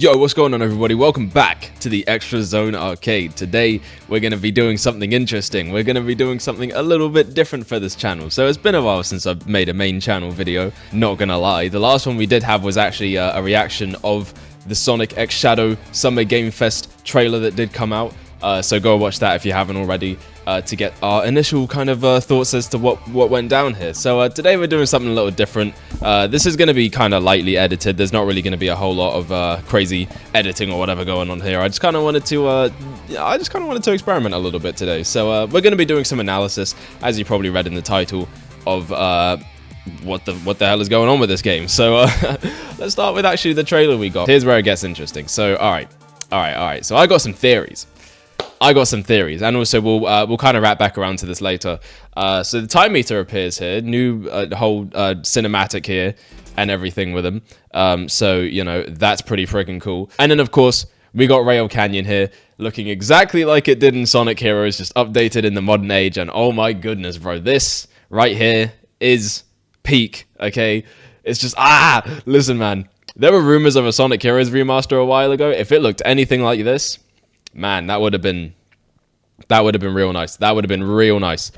Yo, what's going on everybody? Welcome back to the Extra Zone Arcade. Today, we're going to be doing something interesting. We're going to be doing something a little bit different for this channel. So it's been a while since I've made a main channel video, not gonna lie. The last one we did have was actually a reaction of the Sonic X Shadow Summer Game Fest trailer that did come out. So go watch that if you haven't already to get our initial kind of thoughts as to what went down here. So today we're doing something a little different. This is going to be kind of lightly edited. There's not really going to be a whole lot of crazy editing or whatever going on here. I just kind of wanted to experiment a little bit today. So we're going to be doing some analysis, as you probably read in the title, of what the hell is going on with this game. So let's start with actually the trailer we got. Here's where it gets interesting. So all right. So I got some theories. And also we'll kind of wrap back around to this later. So the time meter appears here, new whole cinematic here and everything with them. So you know, that's pretty freaking cool. And then of course we got Rail Canyon here, looking exactly like it did in Sonic Heroes, just updated in the modern age. And oh my goodness, bro, this right here is peak. Okay, it's just listen, man. There were rumors of a Sonic Heroes remaster a while ago. If it looked anything like this, man, that would have been real nice. That would have been real nice.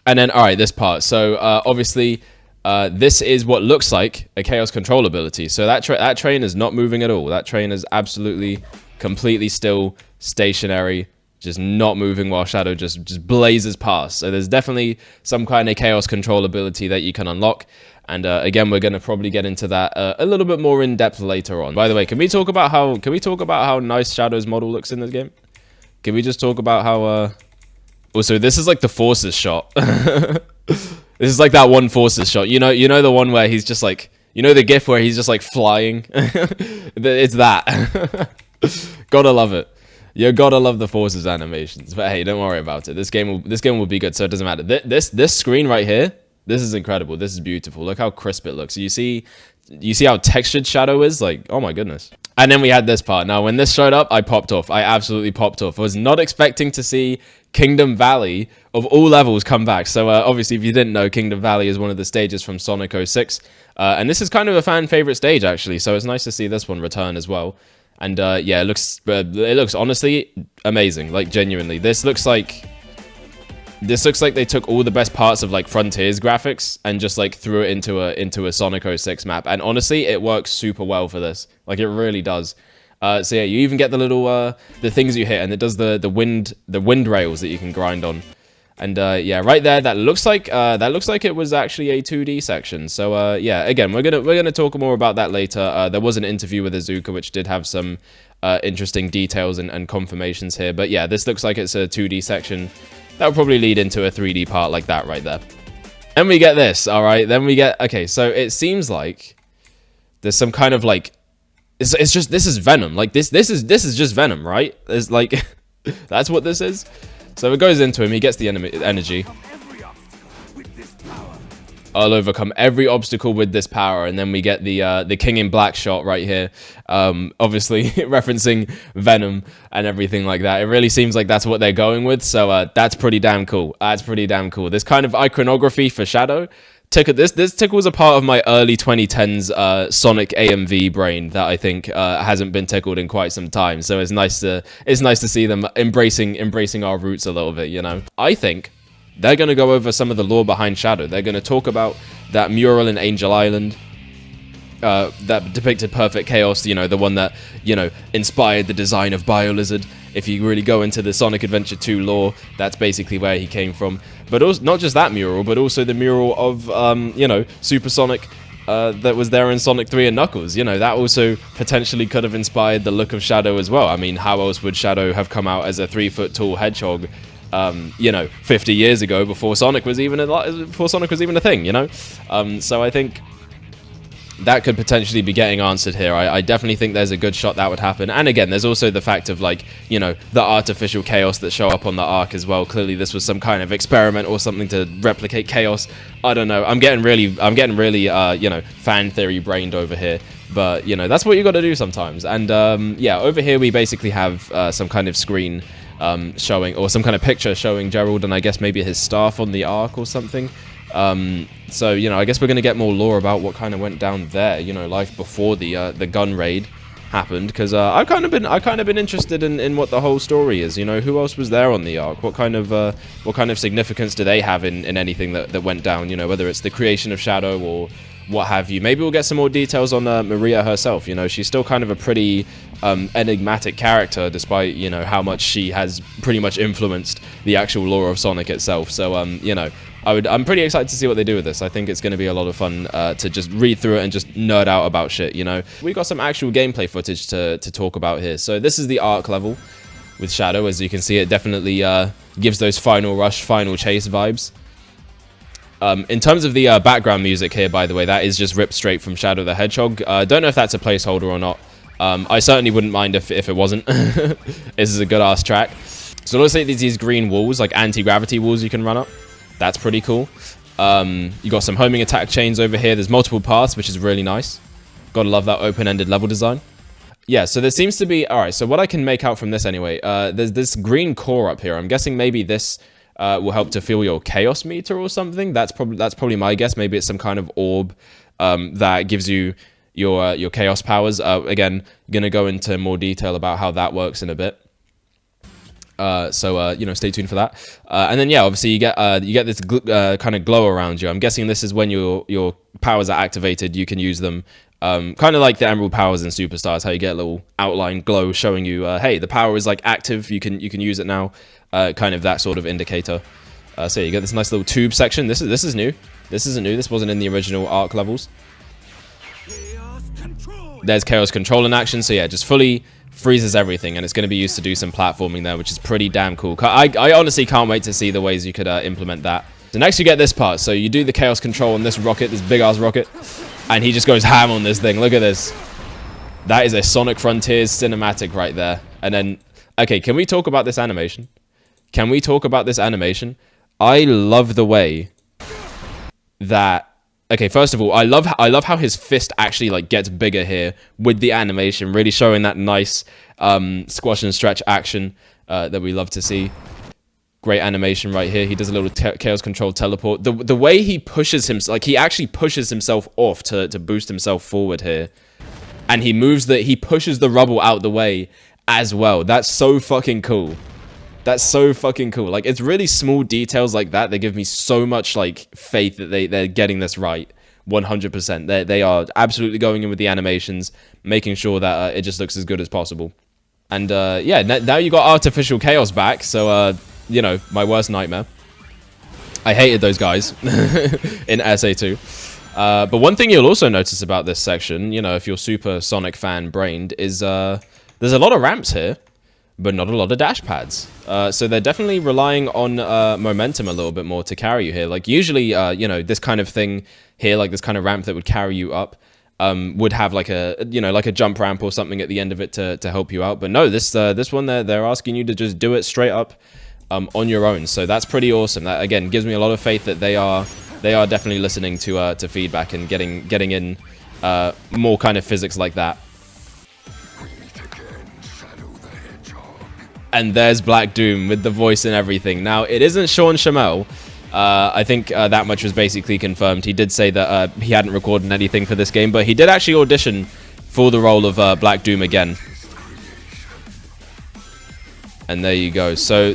And then, all right, this part. So obviously, this is what looks like a Chaos Control ability. So that train is not moving at all. That train is absolutely, completely still, stationary, just not moving while Shadow just blazes past. So there's definitely some kind of Chaos Control ability that you can unlock. And again, we're going to probably get into that a little bit more in depth later on. By the way, can we talk about how nice Shadow's model looks in this game? Can we just talk about how also this is like the Forces shot. This is like that one Forces shot. You know the one where he's just like, you know the gif where he's just like flying? It's that. Gotta love it. You gotta love the Forces animations. But hey, don't worry about it. This game will be good, so it doesn't matter. This screen right here, this is incredible. This is beautiful. Look how crisp it looks. You see how textured Shadow is? Like, oh my goodness. And then we had this part. Now, when this showed up, I popped off. I absolutely popped off. I was not expecting to see Kingdom Valley of all levels come back. So obviously, if you didn't know, Kingdom Valley is one of the stages from Sonic 06. And this is kind of a fan favorite stage, actually. So it's nice to see this one return as well. And yeah, it looks honestly amazing. Like, genuinely. This looks like they took all the best parts of like Frontiers graphics and just like threw it into a Sonic 06 map. And honestly, it works super well for this. Like, it really does. So yeah, you even get the little the things you hit, and it does the wind rails that you can grind on. And yeah, right there, that looks like it was actually a 2D section. So yeah, again, we're gonna talk more about that later. There was an interview with Azuka which did have some interesting details and confirmations here. But yeah, this looks like it's a 2D section. That would probably lead into a 3D part like that right there. Then we get this, all right? Then we get, okay, so it seems like there's some kind of like, it's just, this is Venom. Like, this is just Venom, right? It's like, that's what this is. So it goes into him, he gets the energy. I'll overcome every obstacle with this power. And then we get the King in Black shot right here, obviously referencing Venom and everything like that. It really seems like that's what they're going with, so that's pretty damn cool. This kind of iconography for Shadow this tickles a part of my early 2010s Sonic AMV brain that I think hasn't been tickled in quite some time. So it's nice to see them embracing our roots a little bit, you know. I think they're going to go over some of the lore behind Shadow. They're going to talk about that mural in Angel Island that depicted perfect chaos, you know, the one that, you know, inspired the design of BioLizard. If you really go into the Sonic Adventure 2 lore, that's basically where he came from. But also, not just that mural, but also the mural of, you know, Super Sonic that was there in Sonic 3 and Knuckles. You know, that also potentially could have inspired the look of Shadow as well. I mean, how else would Shadow have come out as a 3-foot-tall hedgehog, you know, 50 years ago before Sonic was even a thing, you know? So I think that could potentially be getting answered here. I definitely think there's a good shot that would happen. And again, there's also the fact of, like, you know, the artificial chaos that show up on the Ark as well. Clearly this was some kind of experiment or something to replicate chaos. I don't know. I'm getting really you know, fan theory brained over here. But, you know, that's what you got to do sometimes. And yeah, over here we basically have some kind of screen showing, or some kind of picture showing Gerald and I guess maybe his staff on the Ark or something. So, you know, I guess we're going to get more lore about what kind of went down there, you know, life before the gun raid. happened, because I've kind of been interested in what the whole story is. You know, who else was there on the arc? What kind of significance do they have in anything that went down? You know, whether it's the creation of Shadow or what have you. Maybe we'll get some more details on Maria herself. You know, she's still kind of a pretty enigmatic character, despite, you know, how much she has pretty much influenced the actual lore of Sonic itself. So, you know, I'm pretty excited to see what they do with this. I think it's going to be a lot of fun to just read through it and just nerd out about shit, you know. We got some actual gameplay footage to talk about here. So this is the arc level with Shadow. As you can see, it definitely gives those final rush, final chase vibes. In terms of the background music here, by the way, that is just ripped straight from Shadow the Hedgehog. Don't know if that's a placeholder or not. I certainly wouldn't mind if it wasn't. This is a good-ass track. So let's say there's these green walls, like anti-gravity walls you can run up. That's pretty cool. You got some homing attack chains over here. There's multiple paths, which is really nice. Gotta love that open-ended level design. Yeah, so there seems to be... Alright, so what I can make out from this anyway, there's this green core up here. I'm guessing maybe this will help to fill your chaos meter or something. That's probably my guess. Maybe it's some kind of orb that gives you your chaos powers. Again, gonna go into more detail about how that works in a bit. So you know, stay tuned for that. And then yeah, obviously you get this kind of glow around you. I'm guessing this is when your powers are activated. You can use them, kind of like the Emerald powers in Superstars, how you get a little outline glow showing you, hey, the power is like active. You can use it now. Kind of that sort of indicator. So you get this nice little tube section. This is new. This isn't new. This wasn't in the original arc levels. There's Chaos Control in action. So yeah, just fully freezes everything, and it's going to be used to do some platforming there, which is pretty damn cool. I honestly can't wait to see the ways you could implement that. So next you get this part. So you do the Chaos Control on this rocket, this big-ass rocket, and he just goes ham on this thing. Look at this. That is a Sonic Frontiers cinematic right there. And then, okay, can we talk about this animation? Can we talk about this animation? I love the way that... Okay, first of all, I love how his fist actually like gets bigger here with the animation, really showing that nice squash and stretch action that we love to see. Great animation right here. He does a little Chaos Control teleport. The way he pushes himself, like he actually pushes himself off to boost himself forward here, and he pushes the rubble out the way as well. That's so fucking cool. That's so fucking cool. Like, it's really small details like that that give me so much, like, faith that they're getting this right. 100%. They are absolutely going in with the animations, making sure that it just looks as good as possible. And, yeah, now you got Artificial Chaos back, so, you know, my worst nightmare. I hated those guys in SA2. But one thing you'll also notice about this section, you know, if you're super Sonic fan-brained, is there's a lot of ramps here, but not a lot of dash pads. So they're definitely relying on momentum a little bit more to carry you here. Like usually, you know, this kind of thing here, like this kind of ramp that would carry you up, would have like a, you know, like a jump ramp or something at the end of it to help you out. But no, this one they're asking you to just do it straight up on your own. So that's pretty awesome. That again gives me a lot of faith that they are definitely listening to feedback and getting in more kind of physics like that. And there's Black Doom with the voice and everything. Now, it isn't Sean Shamel. I think that much was basically confirmed. He did say that he hadn't recorded anything for this game, but he did actually audition for the role of Black Doom again. And there you go. So,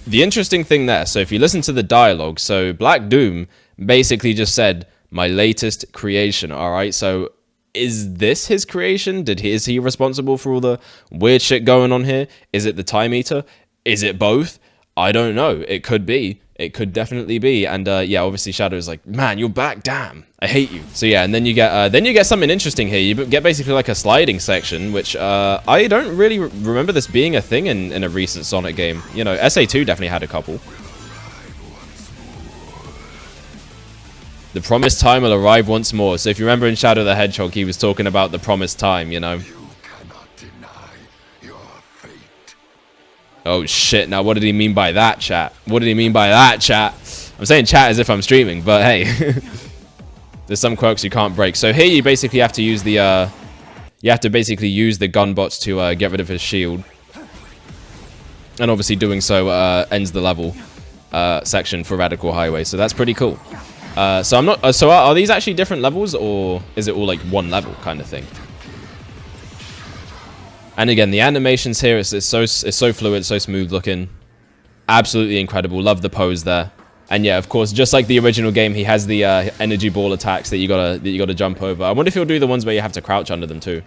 the interesting thing there, so if you listen to the dialogue, so Black Doom basically just said, my latest creation, alright? So, is this his creation? Is he responsible for all the weird shit going on here? Is it the Time Eater? Is it both? I don't know. It could be. It could definitely be. And yeah, obviously Shadow's like, man, you're back. Damn, I hate you. So yeah, and then you get something interesting here. You get basically like a sliding section, which I don't really remember this being a thing in a recent Sonic game. You know, SA2 definitely had a couple. The promised time will arrive once more. So if you remember in Shadow the Hedgehog, he was talking about the promised time, you know. You cannot deny your fate. Oh shit, now what did he mean by that, chat? What did he mean by that, chat? I'm saying chat as if I'm streaming, but hey. There's some quirks you can't break. So here you basically have to use the gun bots to get rid of his shield. And obviously doing so ends the level section for Radical Highway. So that's pretty cool. So I'm not. So are these actually different levels, or is it all like one level kind of thing? And again, the animations here is so fluid, so smooth looking, absolutely incredible. Love the pose there. And yeah, of course, just like the original game, he has the energy ball attacks that you gotta jump over. I wonder if he'll do the ones where you have to crouch under them too.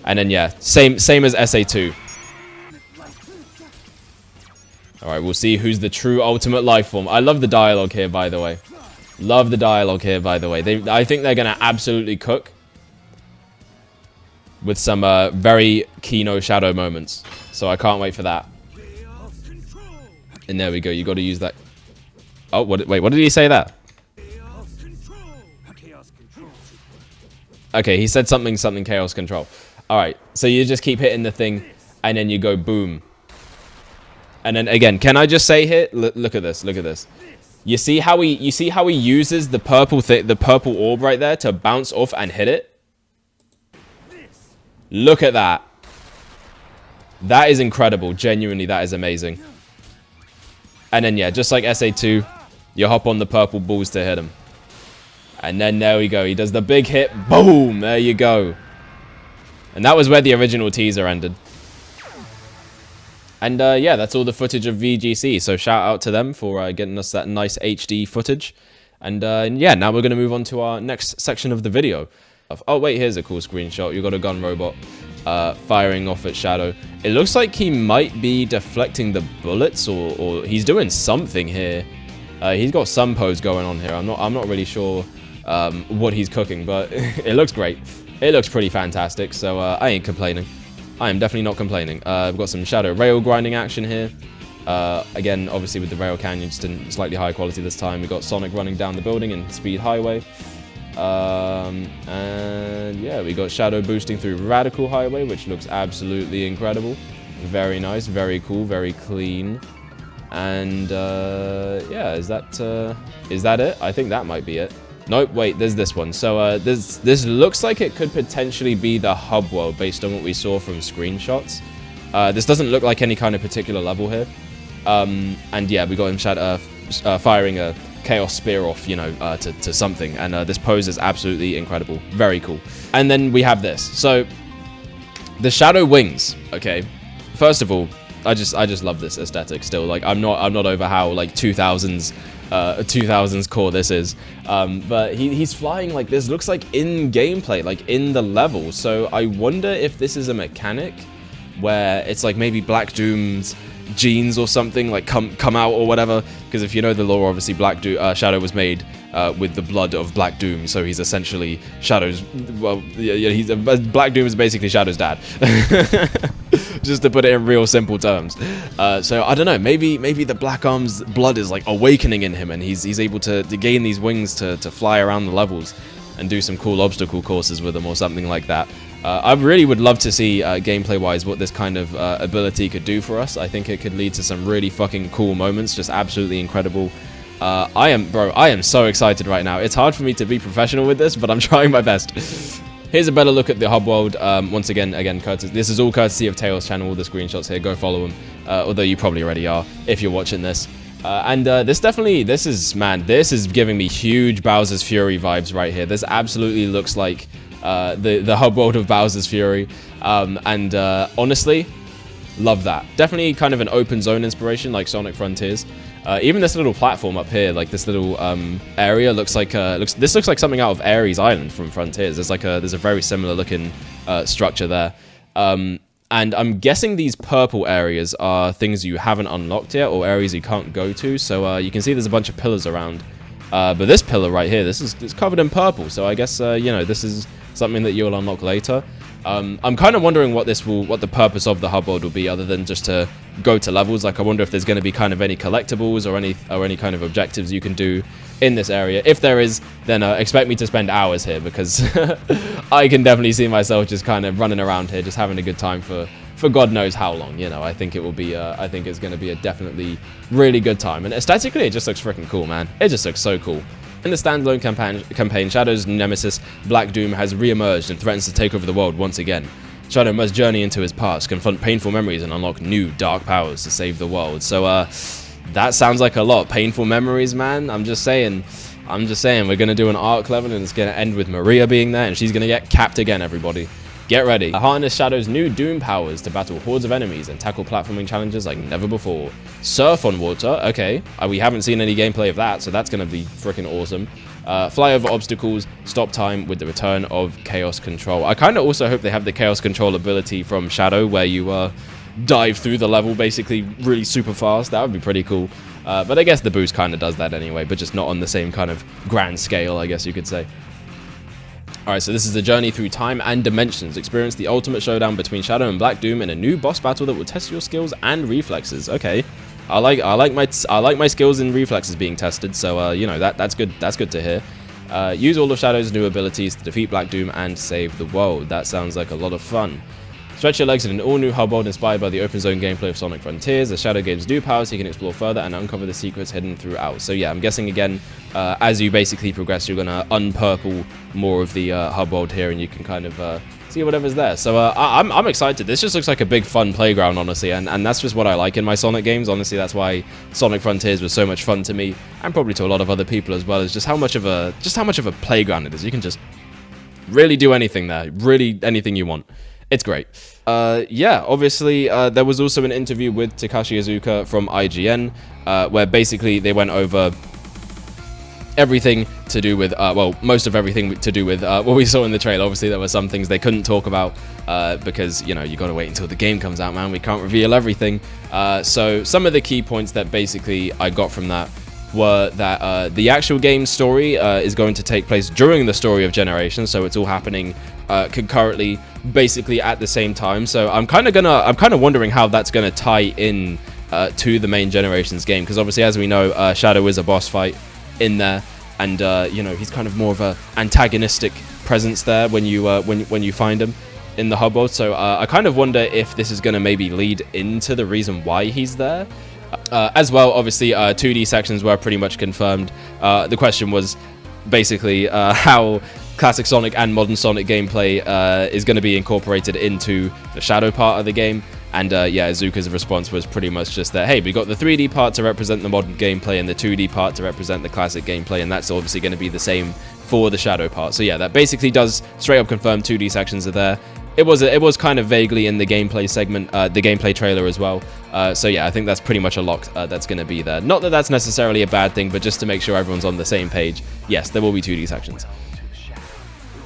And then yeah, same as SA2. All right, we'll see who's the true ultimate life form. I love the dialogue here, by the way. Love the dialogue here, by the way. I think they're gonna absolutely cook with some very Kino Shadow moments. So I can't wait for that. And there we go. You got to use that. Oh, wait, what did he say that? Okay, he said something chaos control. All right, so you just keep hitting the thing, and then you go boom. And then again, can I just say here? Look at this. Look at this. You see how he uses the purple orb right there to bounce off and hit it? Look at that. That is incredible. Genuinely, that is amazing. And then, yeah, just like SA2, you hop on the purple balls to hit him. And then there we go. He does the big hit. Boom! There you go. And that was where the original teaser ended. And, yeah, that's all the footage of VGC. So shout out to them for getting us that nice HD footage. And, yeah, now we're going to move on to our next section of the video. Oh, wait, here's a cool screenshot. You got a gun robot firing off at Shadow. It looks like he might be deflecting the bullets, or he's doing something here. He's got some pose going on here. I'm not really sure what he's cooking, but it looks great. It looks pretty fantastic, so I ain't complaining. I am definitely not complaining. We've got some Shadow rail grinding action here. Again, obviously with the rail canyon, just in slightly higher quality this time. We've got Sonic running down the building in Speed Highway. And yeah, we got Shadow boosting through Radical Highway, which looks absolutely incredible. Very nice, very cool, very clean. And yeah, is that it? I think that might be it. Nope, wait, there's this one. So this looks like it could potentially be the hub world based on what we saw from screenshots. This doesn't look like any kind of particular level here. And yeah, we got him firing a Chaos Spear off, you know, to something. And this pose is absolutely incredible. Very cool. And then we have this. So, the Shadow wings, okay? First of all, I just love this aesthetic still. Like, I'm not over how, like, 2000s core this is. But he's flying like this. Looks like in gameplay, like in the level. So, I wonder if this is a mechanic where it's like maybe Black Doom's genes or something like come out or whatever, because if you know the lore, obviously Shadow was made with the blood of Black Doom, so he's essentially Shadow's, well, yeah, Black Doom is basically Shadow's dad. Just to put it in real simple terms. So I don't know, maybe the Black Arm's blood is like awakening in him, and he's able to gain these wings to fly around the levels and do some cool obstacle courses with them or something like that. I really would love to see, gameplay-wise, what this kind of ability could do for us. I think it could lead to some really fucking cool moments, just absolutely incredible. I am so excited right now. It's hard for me to be professional with this, but I'm trying my best. Here's a better look at the hub world. Once again, this is all courtesy of Tails' channel, all the screenshots here. Go follow him, although you probably already are if you're watching this. This is giving me huge Bowser's Fury vibes right here. This absolutely looks like the hub world of Bowser's Fury, and honestly, love that. Definitely kind of an open zone inspiration like Sonic Frontiers. Even this little platform up here, like this little area, looks like something out of Ares Island from Frontiers. There's a very similar looking structure there. And I'm guessing these purple areas are things you haven't unlocked yet, or areas you can't go to. So you can see there's a bunch of pillars around. But this pillar right here, it's covered in purple. So I guess, you know, this is something that you'll unlock later. I'm kind of wondering what the purpose of the hub world will be, other than just to go to levels. Like, I wonder if there's going to be kind of any collectibles or any kind of objectives you can do in this area. If there is, then expect me to spend hours here, because I can definitely see myself just kind of running around here, just having a good time for God knows how long. You know, I think it will be. I think it's going to be a definitely really good time. And aesthetically, it just looks freaking cool, man. It just looks so cool. In the standalone campaign, Shadow's nemesis, Black Doom, has re-emerged and threatens to take over the world once again. Shadow must journey into his past, confront painful memories, and unlock new dark powers to save the world. So, that sounds like a lot. Painful memories, man. I'm just saying, I'm just saying, we're going to do an arc level, and it's going to end with Maria being there, and she's going to get capped again, everybody. Get ready. Harness Shadow's new Doom powers to battle hordes of enemies and tackle platforming challenges like never before. Surf on water, okay. We haven't seen any gameplay of that, so that's going to be freaking awesome. Fly over obstacles, stop time with the return of Chaos Control. I kind of also hope they have the Chaos Control ability from Shadow, where you dive through the level basically really super fast. That would be pretty cool. But I guess the boost kind of does that anyway, but just not on the same kind of grand scale, I guess you could say. Alright, so this is a journey through time and dimensions. Experience the ultimate showdown between Shadow and Black Doom in a new boss battle that will test your skills and reflexes. Okay, I like my skills and reflexes being tested. So you know, that's good. That's good to hear. Use all of Shadow's new abilities to defeat Black Doom and save the world. That sounds like a lot of fun. Stretch your legs in an all-new hub world inspired by the open zone gameplay of Sonic Frontiers. As Shadow gains new powers, he can explore further and uncover the secrets hidden throughout. So yeah, I'm guessing again, as you basically progress, you're gonna unpurple more of the hub world here, and you can kind of see whatever's there. So I'm excited. This just looks like a big fun playground, honestly, and that's just what I like in my Sonic games. Honestly, that's why Sonic Frontiers was so much fun to me, and probably to a lot of other people as well. Is just how much of a playground it is. You can just really do anything there, really anything you want. It's great. Yeah, obviously, there was also an interview with Takashi Iizuka from IGN, where basically they went over everything to do with, well, most of everything to do with what we saw in the trailer. Obviously, there were some things they couldn't talk about because, you know, you gotta wait until the game comes out, man. We can't reveal everything. So some of the key points that basically I got from that were that the actual game story is going to take place during the story of Generations, so it's all happening concurrently, basically at the same time. So I'm kind of wondering how that's gonna tie in to the main Generations game, because obviously, as we know, Shadow is a boss fight in there, and you know, he's kind of more of a antagonistic presence there when you find him in the hub world. So I kind of wonder if this is gonna maybe lead into the reason why he's there. As well, obviously, 2D sections were pretty much confirmed. The question was basically how classic Sonic and modern Sonic gameplay is going to be incorporated into the Shadow part of the game. And yeah, Iizuka's response was pretty much just that, hey, we got the 3D part to represent the modern gameplay and the 2D part to represent the classic gameplay, and that's obviously going to be the same for the Shadow part. So yeah, that basically does straight up confirm 2D sections are there. It was kind of vaguely in the gameplay segment, the gameplay trailer as well. So yeah, I think that's pretty much a lock that's going to be there. Not that that's necessarily a bad thing, but just to make sure everyone's on the same page, yes, there will be 2D sections.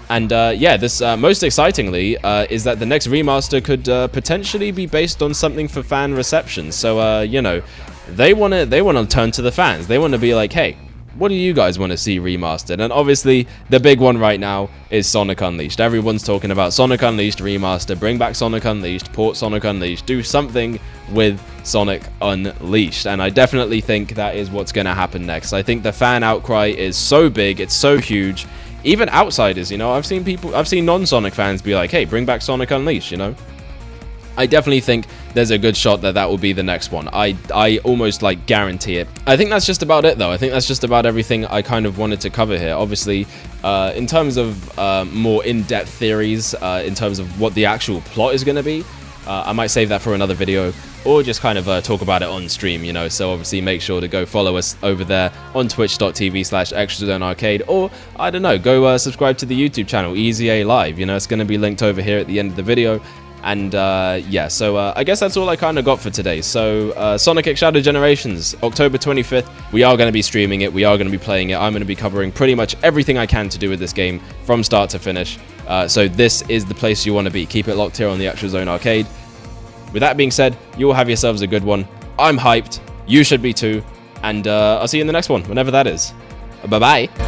And yeah, this most excitingly is that the next remaster could potentially be based on something for fan reception. So you know, they want to turn to the fans. They want to be like, hey, what do you guys want to see remastered? And obviously, the big one right now is Sonic Unleashed. Everyone's talking about Sonic Unleashed remaster, bring back Sonic Unleashed, port Sonic Unleashed, do something with Sonic Unleashed. And I definitely think that is what's going to happen next. I think the fan outcry is so big, it's so huge. Even outsiders, you know, I've seen non-Sonic fans be like, hey, bring back Sonic Unleashed, you know? I definitely think there's a good shot that that will be the next one. I almost like guarantee it. I think that's just about it though. I think that's just about everything I kind of wanted to cover here. Obviously, in terms of more in-depth theories, in terms of what the actual plot is going to be, I might save that for another video, or just kind of talk about it on stream, you know. So obviously make sure to go follow us over there on twitch.tv/ExtraZoneArcade, or I don't know, go subscribe to the YouTube channel, EZA Live, you know, it's going to be linked over here at the end of the video. And yeah, so I guess that's all I kind of got for today. So Sonic X Shadow Generations, October 25th, we are going to be streaming it, we are going to be playing it. I'm going to be covering pretty much everything I can to do with this game from start to finish. So this is the place you want to be. Keep it locked here on the Extra Zone Arcade. With that being said, you all have yourselves a good one. I'm hyped, you should be too, and I'll see you in the next one, whenever that is. Bye-bye.